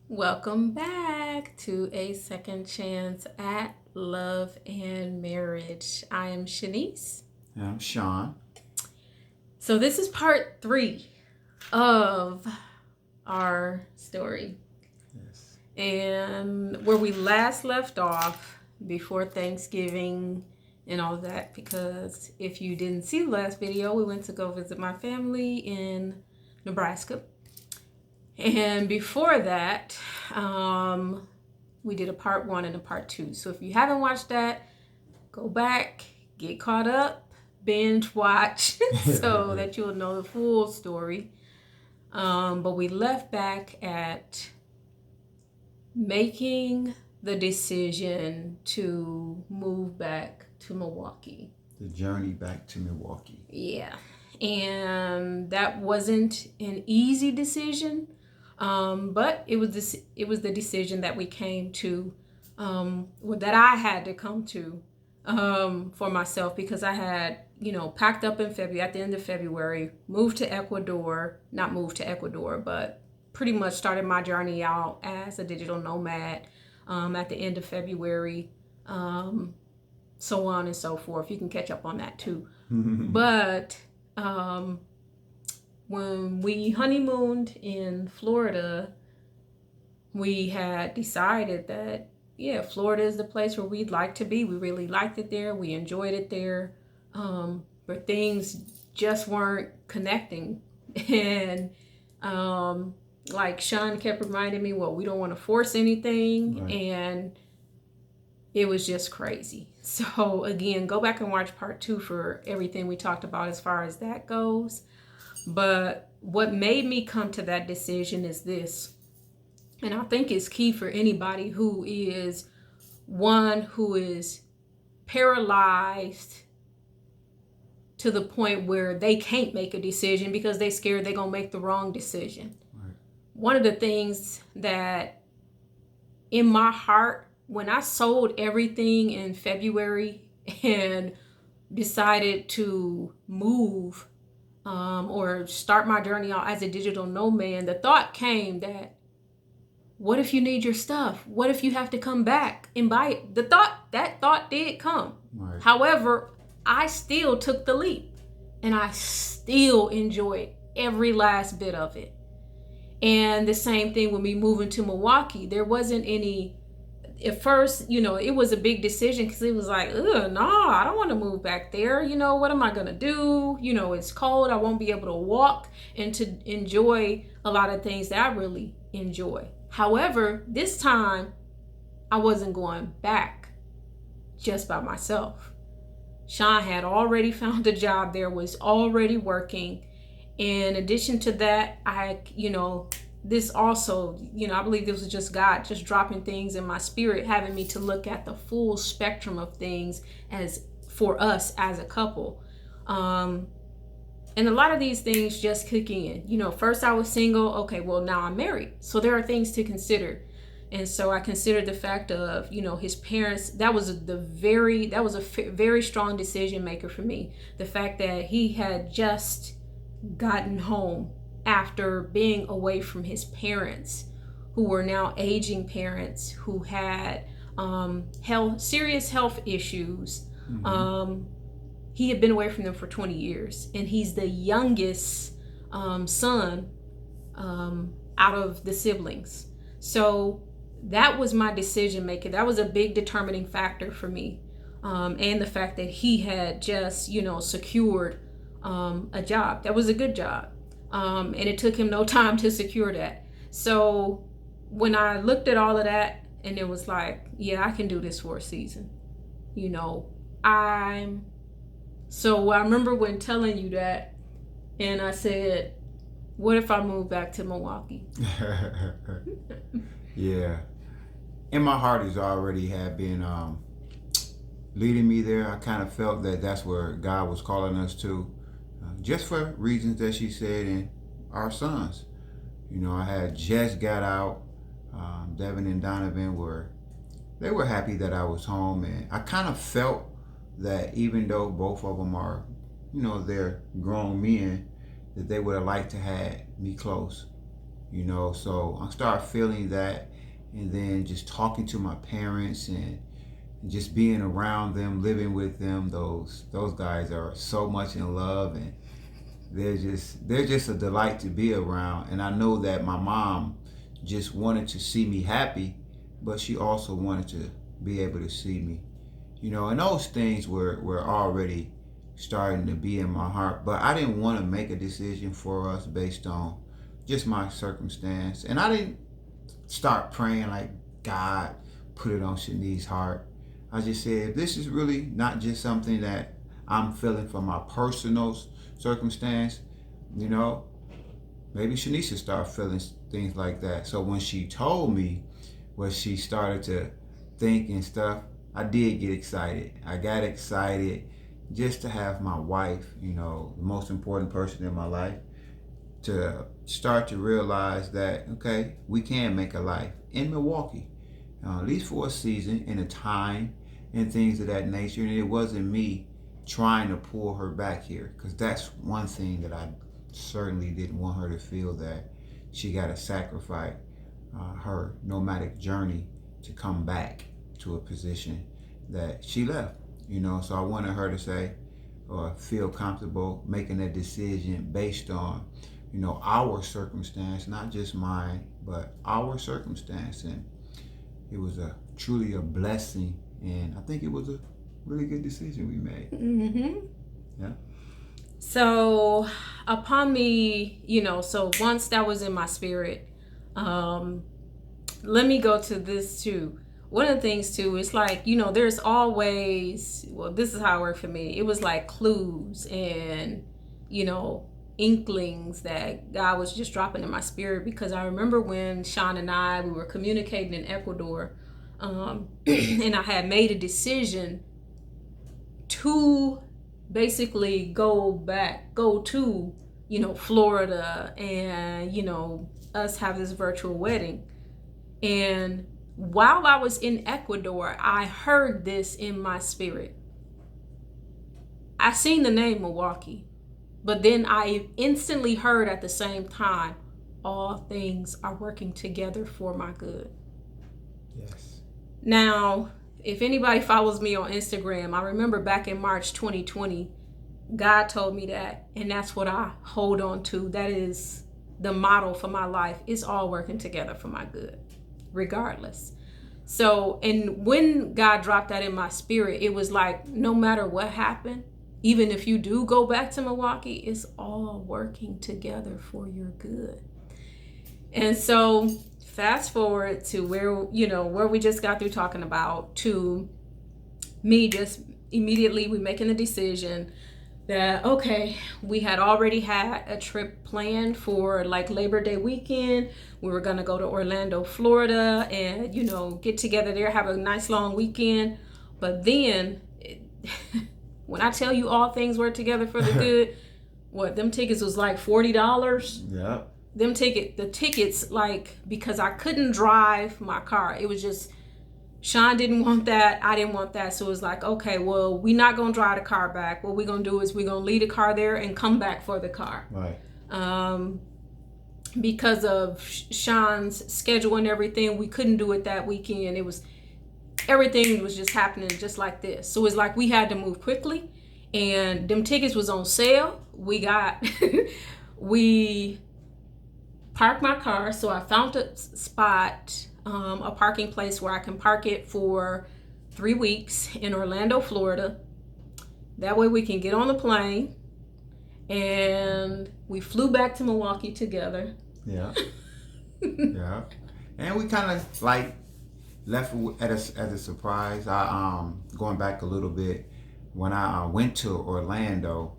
Welcome back to A Second Chance at Love and Marriage. I am Shanice. I'm Sean. So, this is part 3 of our story. Yes. And where we last left off before Thanksgiving and all that, because if you didn't see the last video, we went to go visit my family in Nebraska. And before that, we did a part 1 and a part 2. So if you haven't watched that, go back, get caught up, binge watch so that you'll know the full story. But we left back at making the decision to move back to Milwaukee. The journey back to Milwaukee. Yeah. And that wasn't an easy decision. But it was the decision that we came to, that I had to come to for myself, because I had, packed up in February, at the end of February, not moved to Ecuador, but pretty much started my journey out as a digital nomad at the end of February, so on and so forth. You can catch up on that too. But when we honeymooned in Florida, we had decided that, Florida is the place where we'd like to be. We really liked it there. We enjoyed it there. But things just weren't connecting. And like Sean kept reminding me, well, we don't want to force anything. Right. And it was just crazy. So again, go back and watch part 2 for everything we talked about as far as that goes. But what made me come to that decision is this, and I think it's key for anybody who is paralyzed to the point where they can't make a decision because they're scared they're going to make the wrong decision. Right. One of the things that in my heart, when I sold everything in February and decided to move or start my journey out as a digital nomad, the thought came that, what if you need your stuff? What if you have to come back and buy it? That thought did come. Right. However, I still took the leap and I still enjoyed every last bit of it. And the same thing when we moved into Milwaukee, there wasn't any, at first, it was a big decision because it was like, no, I don't want to move back there. What am I going to do? It's cold. I won't be able to walk and to enjoy a lot of things that I really enjoy. However, this time I wasn't going back just by myself. Sean had already found a job there, was already working. In addition to that, this also, I believe this was just God just dropping things in my spirit, having me to look at the full spectrum of things as for us as a couple. And a lot of these things just kick in. First I was single. Okay, well, now I'm married. So there are things to consider. And so I considered the fact of, his parents. That was a very strong decision maker for me. The fact that he had just gotten home after being away from his parents, who were now aging parents, who had serious health issues. Mm-hmm. He had been away from them for 20 years, and he's the youngest son out of the siblings. So that was my decision maker. That was a big determining factor for me, and the fact that he had just, secured a job. That was a good job. And it took him no time to secure that. So when I looked at all of that, and it was like, yeah, I can do this for a season. So I remember when telling you that, and I said, what if I move back to Milwaukee? Yeah. In my heart, he's already had been leading me there. I kind of felt that that's where God was calling us to. Just for reasons that she said, and our sons. I had just got out. Devin and Donovan were happy that I was home, and I kind of felt that even though both of them are, they're grown men, that they would have liked to have me close. you know. So I started feeling that, and then just talking to my parents and just being around them, living with them. Those guys are so much in love, and they're just a delight to be around. And I know that my mom just wanted to see me happy, but she also wanted to be able to see me, you know. And those things were already starting to be in my heart, but I didn't want to make a decision for us based on just my circumstance. And I didn't start praying like, God, put it on Shanice's heart. I just said, if this is really not just something that I'm feeling for my personal circumstance, you know, maybe Shanice should start feeling things like that. So when she told me what she started to think and stuff, I did get excited. I got excited just to have my wife, you know, the most important person in my life, to start to realize that, okay, we can make a life in Milwaukee, at least for a season and a time and things of that nature. And it wasn't me trying to pull her back here, because that's one thing that I certainly didn't want her to feel, that she got to sacrifice her nomadic journey to come back to a position that she left, you know. So I wanted her to say or feel comfortable making a decision based on, you know, our circumstance, not just mine, but our circumstance. And it was truly a blessing, and I think it was a really good decision we made. Mm-hmm. Yeah. So upon me, you know, so once that was in my spirit, let me go to this too. One of the things too is like, you know, there's always, well, this is how it worked for me. It was like clues and, you know, inklings that God was just dropping in my spirit, because I remember when Sean and we were communicating in Ecuador, and I had made a decision to basically go to, you know, Florida, and, you know, us have this virtual wedding. And while I was in Ecuador, I heard this in my spirit. I seen the name Milwaukee, but then I instantly heard at the same time, all things are working together for my good. Yes. Now, if anybody follows me on Instagram, I remember back in March 2020, God told me that, and that's what I hold on to. That is the model for my life. It's all working together for my good, regardless. So, and when God dropped that in my spirit, it was like, no matter what happened, even if you do go back to Milwaukee, it's all working together for your good. And so fast forward to where, you know, where we just got through talking about, to me just immediately we making the decision that, okay, we had already had a trip planned for like Labor Day weekend. We were going to go to Orlando, Florida, and, you know, get together there, have a nice long weekend. But then when I tell you all things work together for the good, what, them tickets was like $40. Yeah. The tickets, like, because I couldn't drive my car. It was just, Sean didn't want that. I didn't want that. So it was like, okay, well, we're not going to drive the car back. What we're going to do is we're going to leave the car there and come back for the car. Right. Because of Sean's schedule and everything, we couldn't do it that weekend. Everything was just happening just like this. So it's like we had to move quickly, and them tickets was on sale. We parked my car. So I found a spot, a parking place where I can park it for 3 weeks in Orlando, Florida. That way we can get on the plane, and we flew back to Milwaukee together. Yeah. Yeah. And we kind of like left as a surprise. I going back a little bit, when I went to Orlando,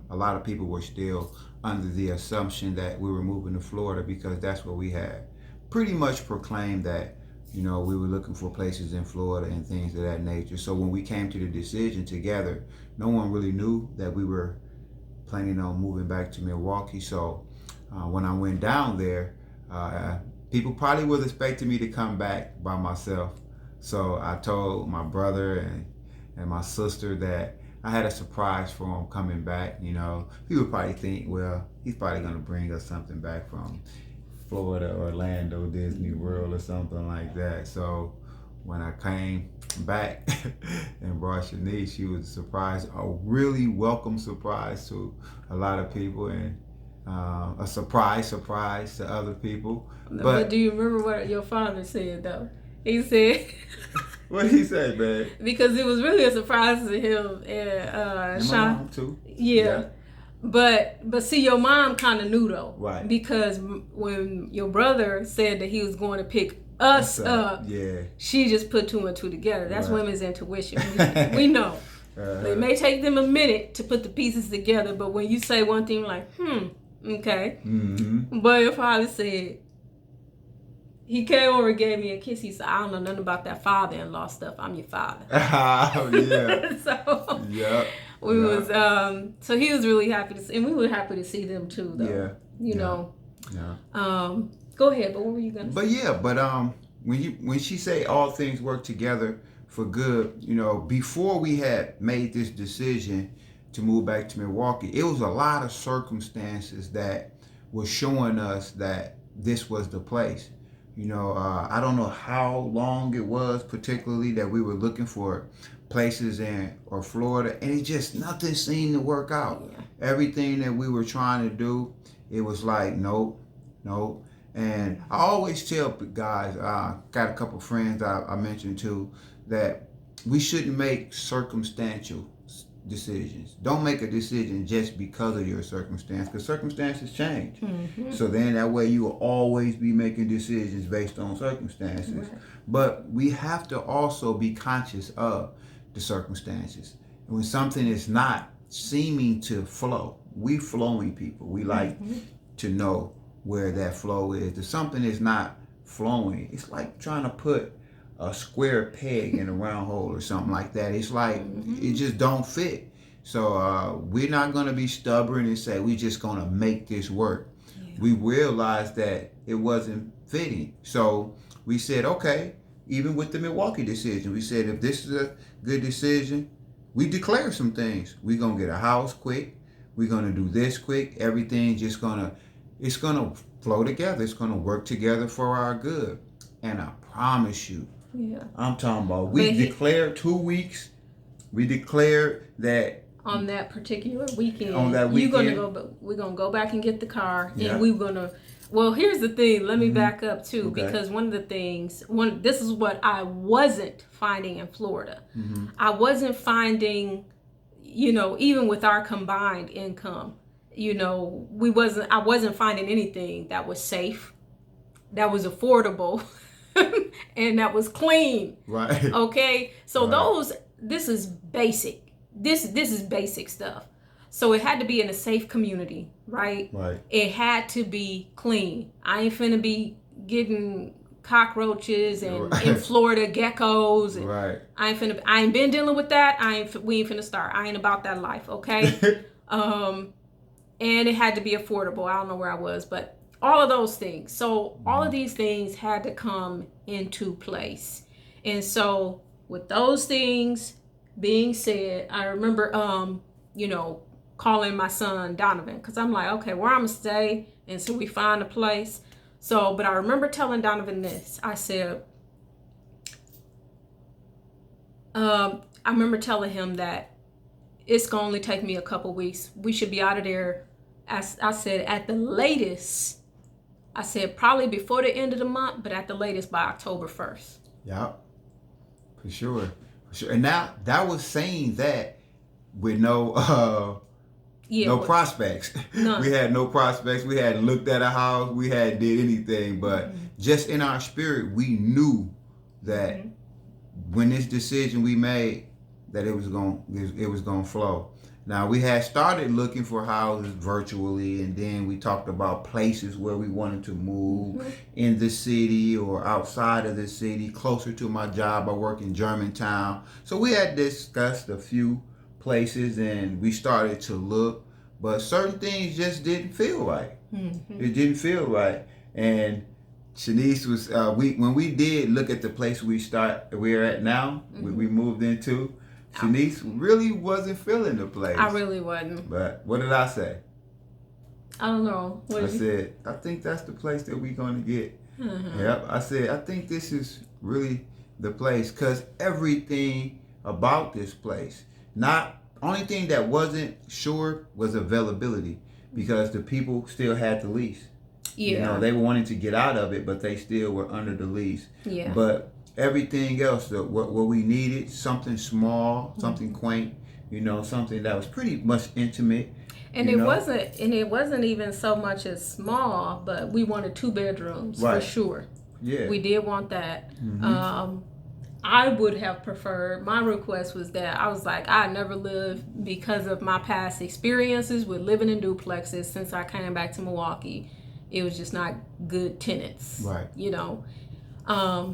a lot of people were still under the assumption that we were moving to Florida, because that's where we had pretty much proclaimed that, you know, we were looking for places in Florida and things of that nature. So when we came to the decision together, no one really knew that we were planning on moving back to Milwaukee. So when I went down there, people probably was expecting me to come back by myself. So I told my brother and my sister that I had a surprise for him coming back. You know, people probably think, well, he's probably going to bring us something back from Florida, Orlando, Disney World, or something like that. So when I came back and brought Shanice, she was surprised, a really welcome surprise to a lot of people, and a surprise to other people. But do you remember what your father said though? He said. What did he say, man? Because it was really a surprise to him and Sean. My mom too. Yeah. But see, your mom kind of knew though, right? Because when your brother said that he was going to pick us up, yeah, she just put 2 and 2 together. That's women's intuition. We know. It may take them a minute to put the pieces together, but when you say one thing, like, okay. Mm-hmm. But your father said, he came over and gave me a kiss. He said, I don't know nothing about that father-in-law stuff. I'm your father. Oh, yeah. So, yeah. We was, so he was really happy to see, and we were happy to see them too, though. Yeah. You know. Yeah. Go ahead, but what were you going to say? But when she say all things work together for good, you know, before we had made this decision to move back to Milwaukee, it was a lot of circumstances that were showing us that this was the place. You know, I don't know how long it was particularly that we were looking for places in or Florida, and it just, nothing seemed to work out. Yeah. Everything that we were trying to do, it was like, nope. And I always tell guys, got a couple friends I mentioned too, that we shouldn't make circumstantial decisions. Don't make a decision just because of your circumstance, because circumstances change. Mm-hmm. So then that way you will always be making decisions based on circumstances. Right. But we have to also be conscious of the circumstances. And when something is not seeming to flow, we flowing people, we like to know where that flow is. If something is not flowing, it's like trying to put a square peg in a round hole or something like that. It's like it just don't fit. So we're not going to be stubborn and say we're just going to make this work. Yeah. We realized that it wasn't fitting. So we said, okay, even with the Milwaukee decision, we said if this is a good decision, we declare some things. We're going to get a house quick. We're going to do this quick. Everything's just it's going to flow together. It's going to work together for our good. And I promise you, I'm talking about, we declared 2 weeks. We declared that on that particular weekend. We're gonna go back and get the car, and we're gonna. Well, here's the thing. Let me back up too, because one of the things, this is what I wasn't finding in Florida. Mm-hmm. I wasn't finding, even with our combined income, I wasn't finding anything that was safe, that was affordable. And that was clean. Right. Okay. So this is basic. This is basic stuff. So it had to be in a safe community, right? Right. It had to be clean. I ain't finna be getting cockroaches and in Florida geckos. And right. I ain't been dealing with that. We ain't finna start. I ain't about that life. Okay. And it had to be affordable. I don't know where I was, but all of those things. So all of these things had to come into place. And so with those things being said, I remember, calling my son Donovan, because I'm like, okay, where I'm going to stay until we find a place. So, but I remember telling Donovan this. I said, I remember telling him that it's going to only take me a couple weeks. We should be out of there. As I said, at the latest, I said probably before the end of the month, but at the latest by October 1st. Yeah, for sure. And now that was saying that with no prospects. None. We had no prospects. We hadn't looked at a house. We hadn't did anything. But just in our spirit, we knew that when this decision we made, that it was gonna flow. Now, we had started looking for houses virtually, and then we talked about places where we wanted to move in the city or outside of the city, closer to my job. I work in Germantown. So we had discussed a few places, and we started to look, but certain things just didn't feel right. Mm-hmm. It didn't feel right. And Shanice was, when we did look at the place we're at now, we moved into, Shanice really wasn't feeling the place. I really wasn't. But what did I say? I don't know. I said, I think that's the place that we're going to get. Yep. I said, I think this is really the place, because everything about this place, not only thing that wasn't sure was availability, because the people still had the lease. Yeah. You know, they wanted to get out of it, but they still were under the lease. Yeah. But everything else, what we needed, something small, something quaint, you know, something that was pretty much intimate. And it wasn't even so much as small, but we wanted 2 bedrooms for sure. Yeah. We did want that. I would have preferred, my request was that I was like, I never lived, because of my past experiences with living in duplexes since I came back to Milwaukee. It was just not good tenants. Right. You know.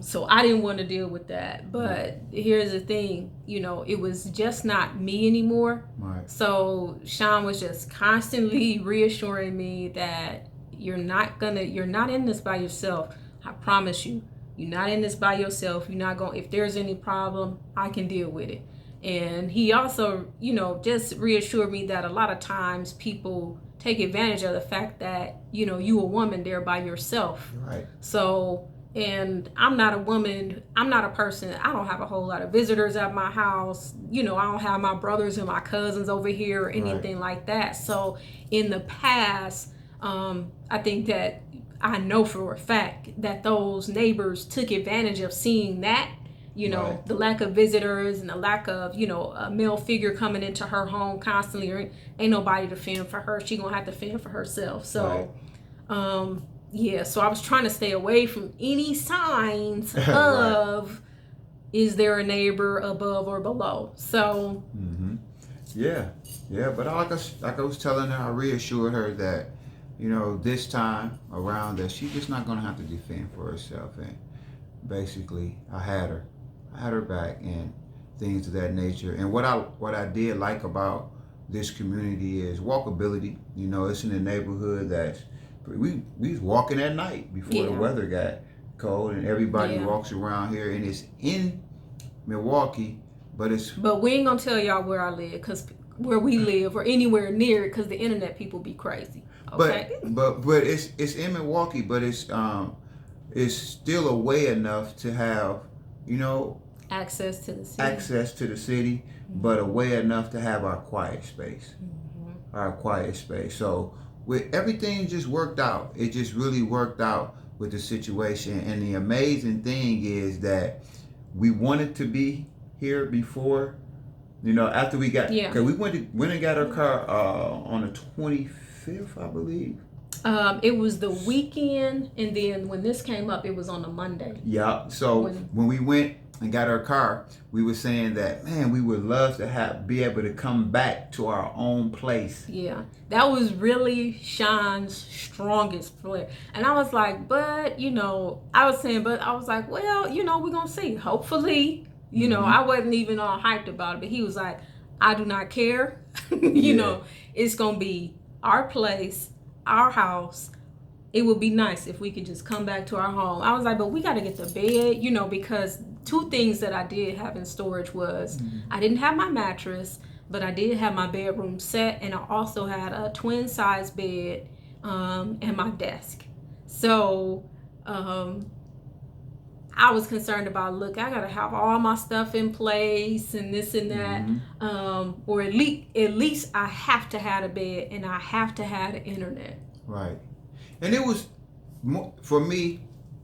So I didn't want to deal with that. But here's the thing, you know, it was just not me anymore. Right. So Sean was just constantly reassuring me that you're not in this by yourself. I promise you, you're not in this by yourself. You're not going, if there's any problem, I can deal with it. And he also, you know, just reassured me that a lot of times people take advantage of the fact that, you know, you a woman there by yourself. Right. So, and I'm not a woman, I'm not a person, I don't have a whole lot of visitors at my house. You know, I don't have my brothers and my cousins over here or anything like that. So in the past, I think that I know for a fact that those neighbors took advantage of seeing that, you know, the lack of visitors and the lack of, you know, a male figure coming into her home constantly, or ain't nobody to fend for her. She gonna have to fend for herself. So, yeah, so I was trying to stay away from any signs of is there a neighbor above or below. So yeah, but like I was telling her, I reassured her that, you know, this time around that she's just not gonna have to defend for herself. And basically I had her back and things of that nature. And what I did like about this community is walkability. You know, it's in a neighborhood that's we was walking at night before the weather got cold, and everybody walks around here, and it's in Milwaukee, but we ain't gonna tell y'all where I live, because where we live or anywhere near it, because the internet people be crazy. Okay. But it's in Milwaukee, but it's still away enough to have, you know, access to the city, but away enough to have our quiet space. So with everything just worked out. It just really worked out with the situation. And the amazing thing is that we wanted to be here before, you know, after we got, because we went and got our car on the 25th, I believe. It was the weekend, and then when this came up, it was on a Monday. Yeah. So when we went and got our car, we were saying that, man, we would love to be able to come back to our own place. Yeah, that was really Sean's strongest flare. And I was like, but, you know, I was like, well, you know, we're going to see. Hopefully, you know, I wasn't even all hyped about it, but he was like, I do not care. You know, it's going to be our place, our house. It would be nice if we could just come back to our home. I was like, but we got to get the bed, you know, because 2 things that I did have in storage was I didn't have my mattress, but I did have my bedroom set, and I also had a twin size bed and my desk. So I was concerned about, look, I got to have all my stuff in place and this and that, or at least I have to have a bed, and I have to have the internet. Right. And it was, for me,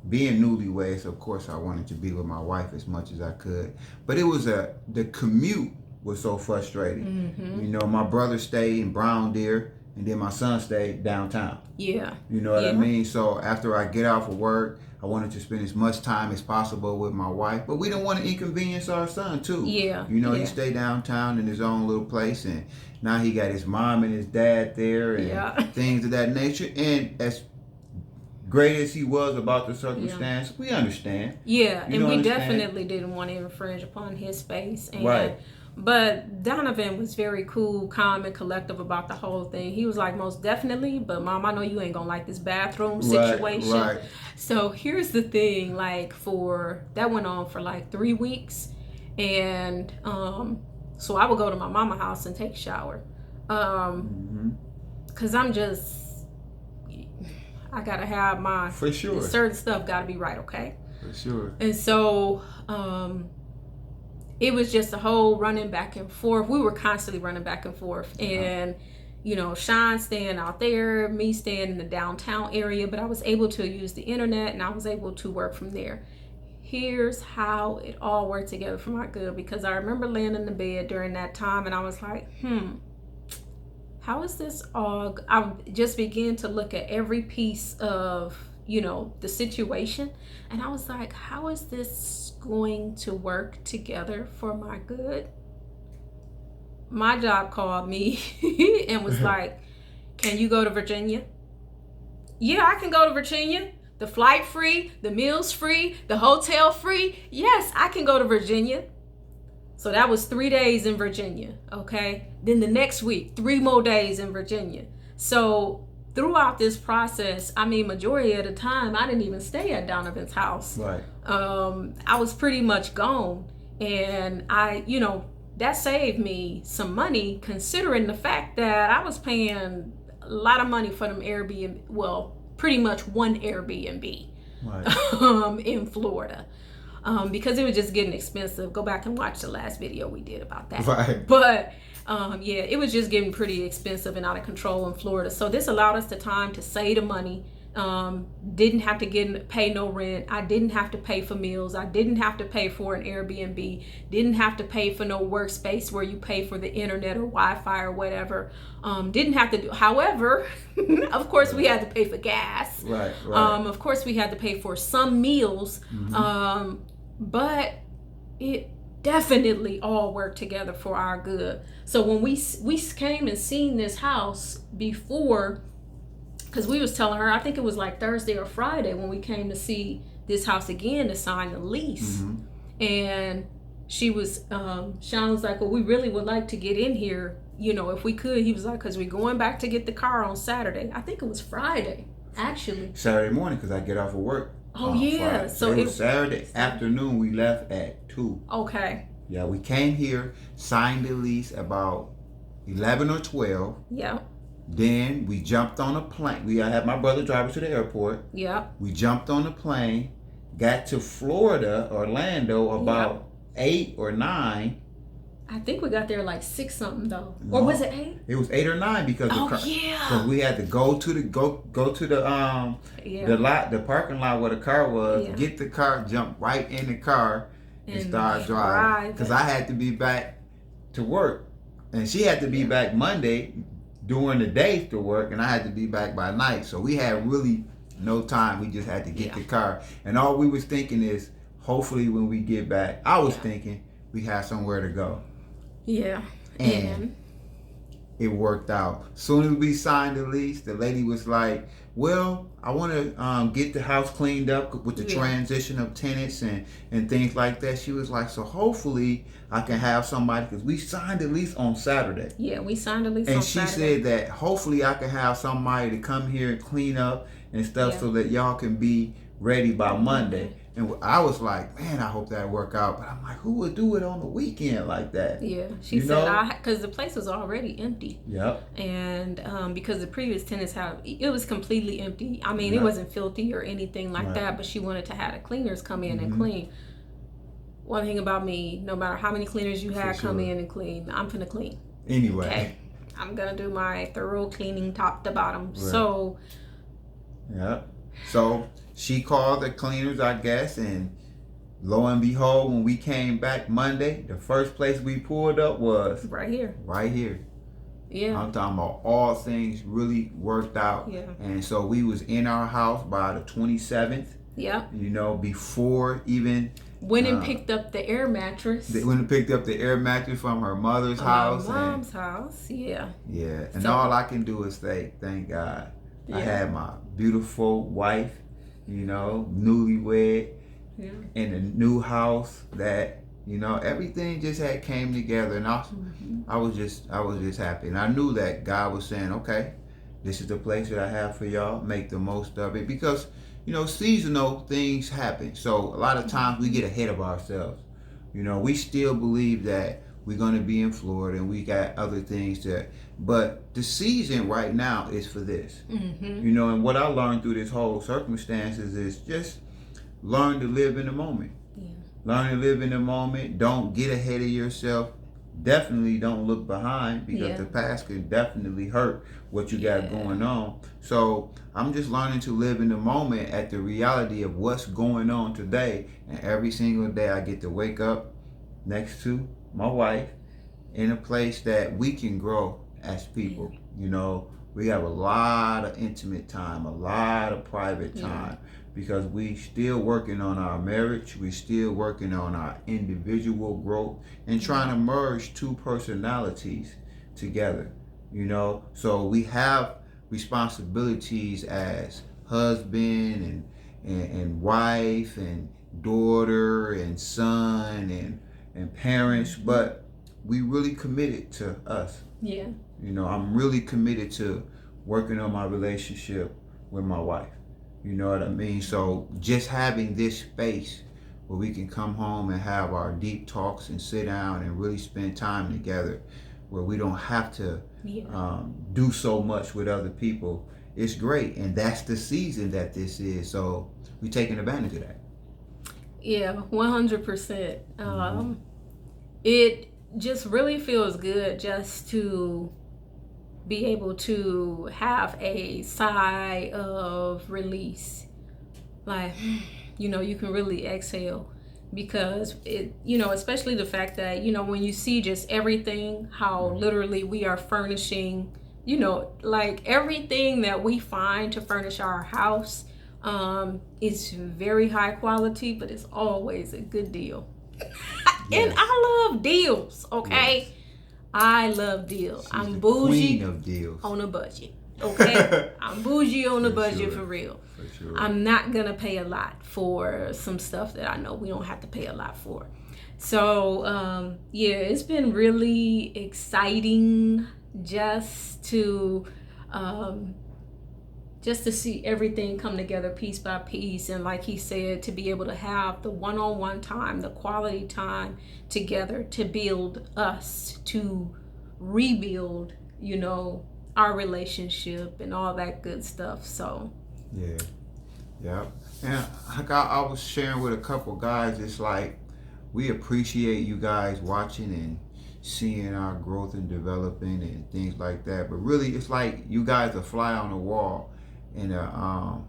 being newlyweds, of course, I wanted to be with my wife as much as I could. But it was the commute was so frustrating. You know, my brother stayed in Brown Deer, and then my son stayed downtown. Yeah. You know what I mean? So after I get off of work, I wanted to spend as much time as possible with my wife, but we didn't want to inconvenience our son too. Yeah. You know, he stayed downtown in his own little place, and now he got his mom and his dad there, and things of that nature. And as great as he was about the circumstance, we understand. Yeah, and we definitely didn't want to infringe upon his space. And, but Donovan was very cool, calm, and collective about the whole thing. He was like, most definitely, but Mom, I know you ain't gonna like this bathroom situation. Right. So here's the thing, like that went on for like 3 weeks. And so I would go to my mama's house and take a shower. Cause I'm just, I gotta have my For sure. certain stuff gotta be right, okay? For sure. And so it was just a whole running back and forth. We were constantly running back and forth. And, you know, Sean staying out there, me staying in the downtown area, but I was able to use the internet and I was able to work from there. Here's how it all worked together for my good, because I remember laying in the bed during that time and I was like, how is this all? I just began to look at every piece of, you know, the situation, and I was like, how is this going to work together for my good? My job called me and was like, can you go to Virginia? Yeah, I can go to Virginia. The flight free, the meals free, the hotel free. Yes, I can go to Virginia. So that was 3 days in Virginia, okay? Then the next week, 3 more days in Virginia. So throughout this process, I mean, majority of the time, I didn't even stay at Donovan's house. Right. I was pretty much gone. And I, you know, that saved me some money, considering the fact that I was paying a lot of money for them Airbnb, well, pretty much one Airbnb in Florida. Because it was just getting expensive. Go back and watch the last video we did about that. Right. But yeah, it was just getting pretty expensive and out of control in Florida. So this allowed us the time to save the money. Didn't have to pay no rent. I didn't have to pay for meals. I didn't have to pay for an Airbnb. Didn't have to pay for no workspace where you pay for the internet or Wi-Fi or whatever. Didn't have to do. However, of course, we had to pay for gas. Right. Of course, we had to pay for some meals. But it definitely all worked together for our good. So when we came and seen this house before, because we was telling her, I think it was like Thursday or Friday when we came to see this house again to sign the lease. And she was, Sean was like, well, we really would like to get in here, you know, if we could. He was like, because we're going back to get the car on Saturday. I think it was Friday, actually. Saturday morning, because I get off of work. Oh, yeah. Friday. So it was Saturday afternoon. We left at 2. Okay. Yeah, we came here, signed the lease about 11 or 12. Yeah. Then we jumped on a plane. I had my brother drive us to the airport. Yeah. We jumped on the plane, got to Florida, Orlando, about 8 or 9. I think we got there like 6 something though. No, or was it 8? It was 8 or 9 because because we had to go to the the parking lot where the car was, get the car, jump right in the car, and start driving. Because I had to be back to work, and she had to be back Monday during the day to work, and I had to be back by night. So we had really no time. We just had to get the car, and all we was thinking is, hopefully when we get back, I was thinking we have somewhere to go. Yeah. And it worked out. Soon as we signed the lease, the lady was like, well, I want to get the house cleaned up with the transition of tenants and things like that. She was like, so hopefully I can have somebody, because we signed the lease on Saturday. Yeah, we signed the lease on Saturday. And she said that hopefully I can have somebody to come here and clean up and stuff so that y'all can be ready by Monday. And I was like, man, I hope that work out. But I'm like, who would do it on the weekend like that? Yeah, she said, because the place was already empty. Yep. And because the previous tenants it was completely empty. I mean, it wasn't filthy or anything like that, but she wanted to have the cleaners come in and clean. One thing about me, no matter how many cleaners you have come in and clean, I'm finna clean. Anyway. Okay? I'm gonna do my thorough cleaning top to bottom. Right. So. Yeah. So she called the cleaners, I guess, and lo and behold, when we came back Monday, the first place we pulled up was right here. Right here. Yeah. I'm talking about all things really worked out. Yeah. And so we was in our house by the 27th. Yeah. You know, before even went and picked up the air mattress. They went and picked up the air mattress from her mother's house. My mom's house. Yeah. Yeah. And all I can do is say, thank God. Yeah. I had my beautiful wife, you know, newlywed, in a new house that, you know, everything just had came together, and I was just happy, and I knew that God was saying, okay, this is the place that I have for y'all. Make the most of it, because, you know, seasonal things happen. So a lot of times we get ahead of ourselves. You know, we still believe that we're going to be in Florida, and we got other things but the season right now is for this. You know, and what I learned through this whole circumstances is just learn to live in the moment. Learn to live in the moment. Don't get ahead of yourself. Definitely don't look behind, because the past can definitely hurt what you got going on. So I'm just learning to live in the moment at the reality of what's going on today. And every single day I get to wake up next to my wife in a place that we can grow as people. You know, we have a lot of intimate time, a lot of private time, because we still working on our marriage, we still working on our individual growth, and trying to merge two personalities together. You know, so we have responsibilities as husband and wife and daughter and son and parents, but we really committed to us. You know, I'm really committed to working on my relationship with my wife. You know what I mean? So just having this space where we can come home and have our deep talks and sit down and really spend time together, where we don't have to do so much with other people, it's great. And that's the season that this is. So we're taking advantage of that. 100%. It just really feels good just to be able to have a sigh of release. Like, you know, you can really exhale, because it, you know, especially the fact that, you know, when you see just everything, how literally we are furnishing, you know, like everything that we find to furnish our house is very high quality, but it's always a good deal. And I love deals, okay? I love deals. She's I'm the bougie queen of deals. on a budget, okay? I'm bougie on a budget, for real. For sure. I'm not gonna pay a lot for some stuff that I know we don't have to pay a lot for. So it's been really exciting just to see everything come together piece by piece, and like he said, to be able to have the one-on-one time, the quality time together to build us, to rebuild, you know, our relationship and all that good stuff. So and like I was sharing with a couple guys, it's like we appreciate you guys watching and seeing our growth and developing and things like that, but really it's like you guys are fly on the wall in our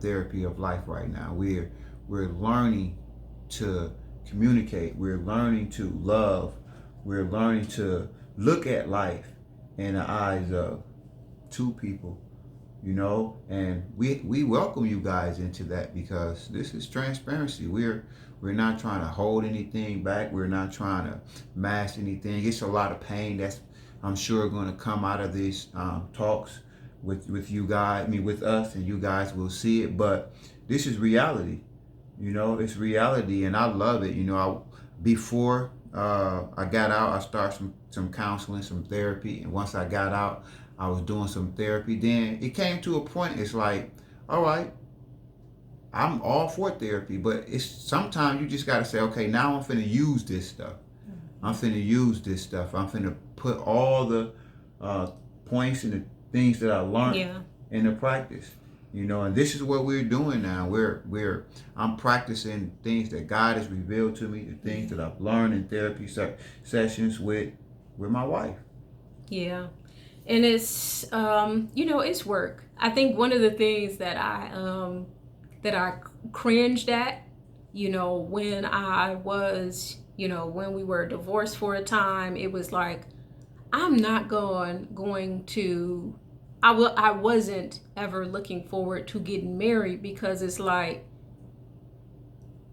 therapy of life right now. We're learning to communicate. We're learning to love. We're learning to look at life in the eyes of two people, you know, and we welcome you guys into that, because this is transparency. We're not trying to hold anything back. We're not trying to mask anything. It's a lot of pain that's, I'm sure, going to come out of these talks with you guys, with us, and you guys will see it. But this is reality, you know, it's reality, and I love it. You know, before I got out, I started some counseling, some therapy, and once I got out, I was doing some therapy. Then it came to a point, it's like, all right, I'm all for therapy, but it's sometimes you just got to say, okay, now I'm finna use this stuff. I'm finna put all the points and the things that I learned into practice, you know, and this is what we're doing now. I'm practicing things that God has revealed to me, the things that I've learned in therapy sessions with my wife. And it's you know, it's work. I think one of the things that I cringed at, you know, when I was, you know, when we were divorced for a time, it was like, I'm not going to, I wasn't ever looking forward to getting married, because it's like,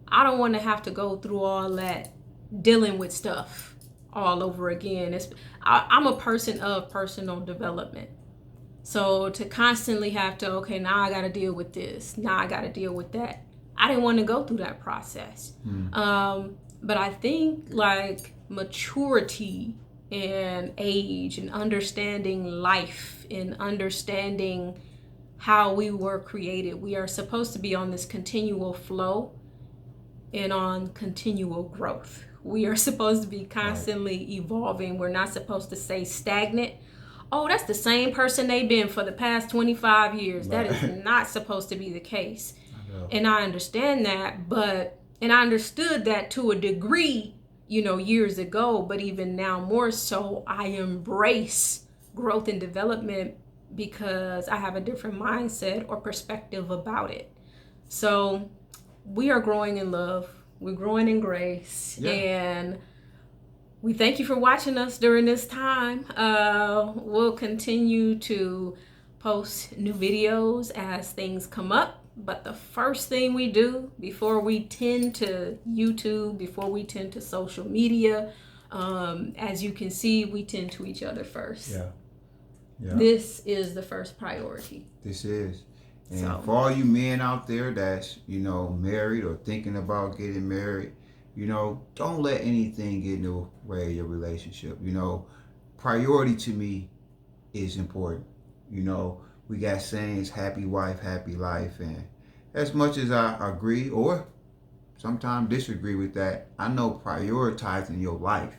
I don't want to have to go through all that dealing with stuff all over again. I'm a person of personal development. So to constantly have to, okay, now I got to deal with this, now I got to deal with that, I didn't want to go through that process. But I think like maturity and age and understanding life and understanding how we were created, we are supposed to be on this continual flow and on continual growth. We are supposed to be constantly evolving. We're not supposed to stay stagnant. Oh, that's the same person they've been for the past 25 years. That is not supposed to be the case. And I understand that, and I understood that to a degree, years ago, but even now more so, I embrace growth and development because I have a different mindset or perspective about it. So we are growing in love. We're growing in grace. Yeah. And we thank you for watching us during this time. We'll continue to post new videos as things come up. But the first thing we do before we tend to YouTube, before we tend to social media, as you can see, we tend to each other first. Yeah. This is the first priority. This is. And for all you men out there that's, married or thinking about getting married, don't let anything get in the way of your relationship. Priority to me is important. We got sayings, happy wife, happy life. And as much as I agree or sometimes disagree with that, I know prioritizing your life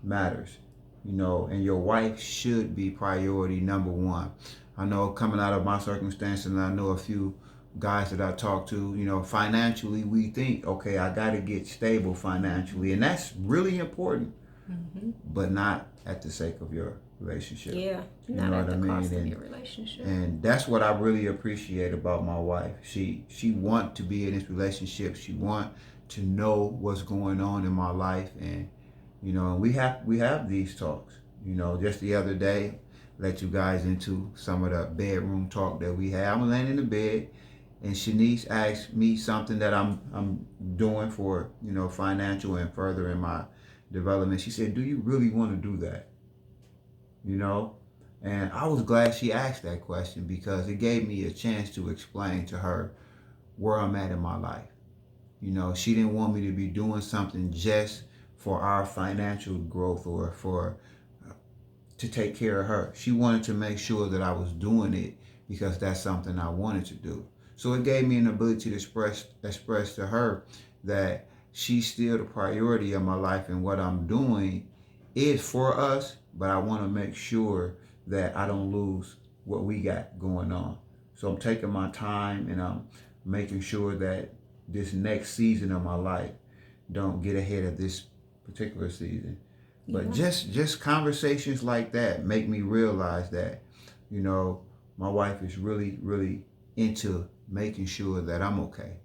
matters, and your wife should be priority number one. I know coming out of my circumstances, and I know a few guys that I talk to, financially, we think, okay, I got to get stable financially. And that's really important, but not at the sake of your relationship. Yeah, not at the cost of your relationship. And that's what I really appreciate about my wife. She want to be in this relationship. She want to know what's going on in my life. And, we have these talks. Just the other day, let you guys into some of the bedroom talk that we have. I'm laying in the bed, and Shanice asked me something that I'm doing for, financial and further in my development. She said, do you really want to do that? And I was glad she asked that question because it gave me a chance to explain to her where I'm at in my life. She didn't want me to be doing something just for our financial growth or to take care of her. She wanted to make sure that I was doing it because that's something I wanted to do. So it gave me an ability to express to her that she's still the priority of my life, and what I'm doing is for us, but I want to make sure that I don't lose what we got going on. So I'm taking my time, and I'm making sure that this next season of my life don't get ahead of this particular season. But just conversations like that make me realize that, my wife is really, really into making sure that I'm okay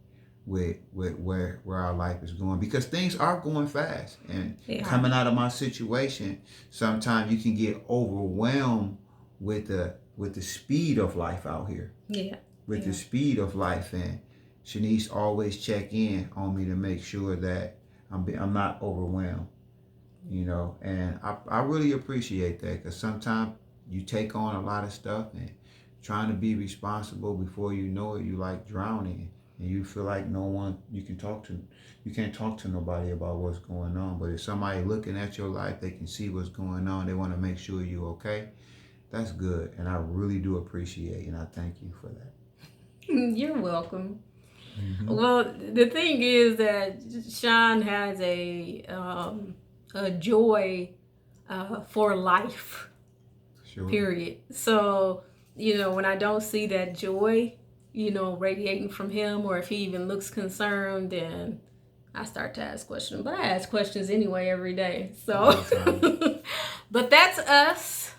with where our life is going, because things are going fast. And coming out of my situation, sometimes you can get overwhelmed with the speed of life out here. The speed of life. And Shanice always check in on me to make sure that I'm not overwhelmed. And I really appreciate that, because sometimes you take on a lot of stuff and trying to be responsible, before you know it, you like drowning, and you feel like no one you can't talk to nobody about what's going on. But if somebody looking at your life, they can see what's going on, they want to make sure you're okay. That's good, and I really do appreciate, and I thank you for that. You're welcome. Well, the thing is that Sean has a joy for life, period. So, when I don't see that joy, radiating from him, or if he even looks concerned, then I start to ask questions. But I ask questions anyway every day. So, but that's us.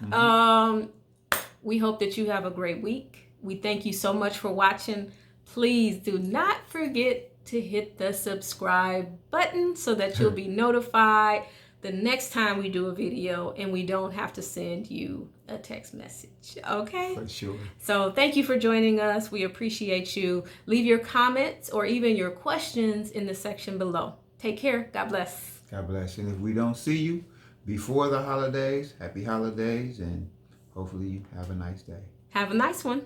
We hope that you have a great week. We thank you so much for watching. Please do not forget to hit the subscribe button so that you'll be notified the next time we do a video, and we don't have to send you a text message. Okay? For sure. So thank you for joining us. We appreciate you. Leave your comments or even your questions in the section below. Take care. God bless. God bless. And if we don't see you before the holidays, happy holidays, and hopefully you have a nice day. Have a nice one.